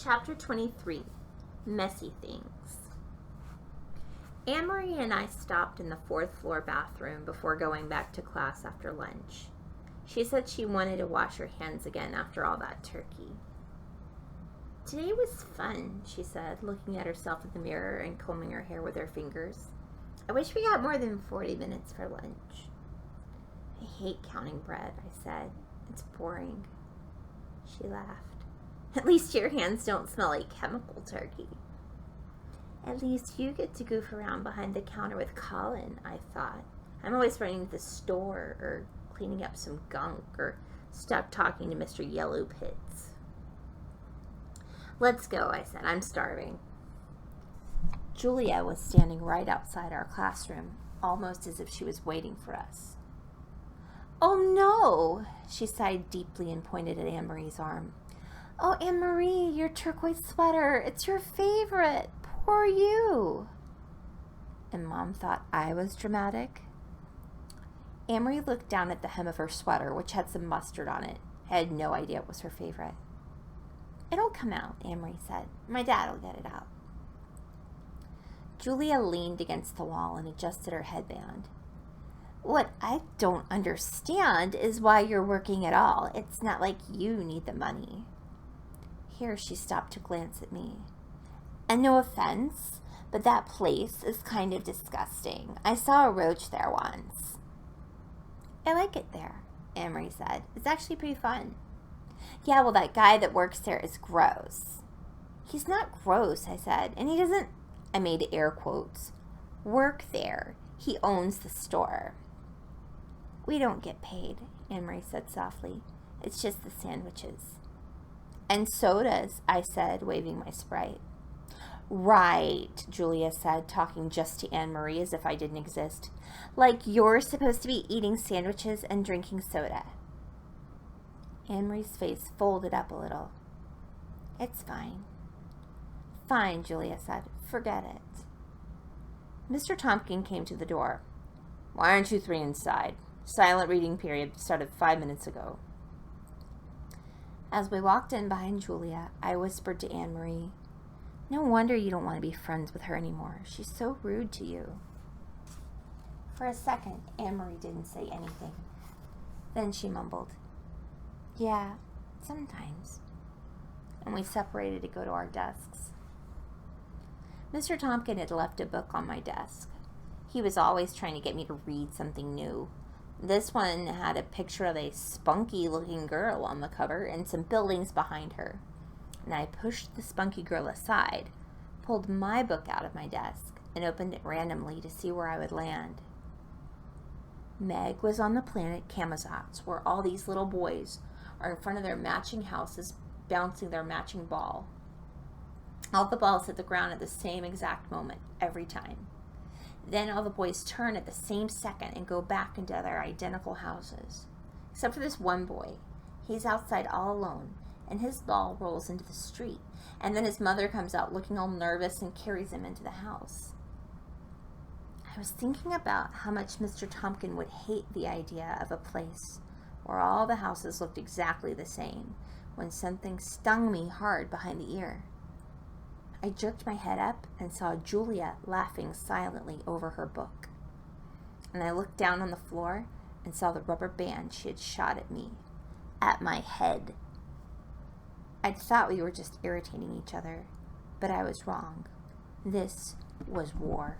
Chapter 23, Messy Things. Anne-Marie and I stopped in the fourth floor bathroom before going back to class after lunch. She said she wanted to wash her hands again after all that turkey. Today was fun, she said, looking at herself in the mirror and combing her hair with her fingers. I wish we got more than 40 minutes for lunch. I hate counting bread, I said. It's boring. She laughed. At least your hands don't smell like chemical turkey. At least you get to goof around behind the counter with Colin, I thought. I'm always running to the store or cleaning up some gunk or stuck talking to Mr. Yellow Pits. Let's go, I said. I'm starving. Julia was standing right outside our classroom, almost as if she was waiting for us. Oh no, she sighed deeply and pointed at Anne-Marie's arm. Oh, Anne-Marie, your turquoise sweater. It's your favorite. Poor you. And Mom thought I was dramatic. Anne-Marie looked down at the hem of her sweater, which had some mustard on it. I had no idea it was her favorite. It'll come out, Anne-Marie said. My dad will get it out. Julia leaned against the wall and adjusted her headband. What I don't understand is why you're working at all. It's not like you need the money. Here she stopped to glance at me. And no offense, but that place is kind of disgusting. I saw a roach there once. I like it there, Anne-Marie said. It's actually pretty fun. Yeah, well, that guy that works there is gross. He's not gross, I said, and he doesn't, I made air quotes, work there. He owns the store. We don't get paid, Anne-Marie said softly. It's just the sandwiches. And sodas, I said, waving my Sprite. Right, Julia said, talking just to Anne-Marie as if I didn't exist. Like you're supposed to be eating sandwiches and drinking soda. Anne-Marie's face folded up a little. It's fine. Fine, Julia said. Forget it. Mr. Tompkin came to the door. Why aren't you three inside? Silent reading period started 5 minutes ago. As we walked in behind Julia, I whispered to Anne-Marie, no wonder you don't want to be friends with her anymore. She's so rude to you. For a second, Anne-Marie didn't say anything. Then she mumbled, yeah, sometimes. And we separated to go to our desks. Mr. Tompkin had left a book on my desk. He was always trying to get me to read something new. This one had a picture of a spunky-looking girl on the cover and some buildings behind her. And I pushed the spunky girl aside, pulled my book out of my desk, and opened it randomly to see where I would land. Meg was on the planet Camazotz, where all these little boys are in front of their matching houses bouncing their matching ball. All the balls hit the ground at the same exact moment, every time. Then all the boys turn at the same second and go back into their identical houses. Except for this one boy. He's outside all alone, and his ball rolls into the street, and then his mother comes out looking all nervous and carries him into the house. I was thinking about how much Mr. Tompkin would hate the idea of a place where all the houses looked exactly the same when something stung me hard behind the ear. I jerked my head up and saw Julia laughing silently over her book. And I looked down on the floor and saw the rubber band she had shot at me, at my head. I'd thought we were just irritating each other, but I was wrong. This was war.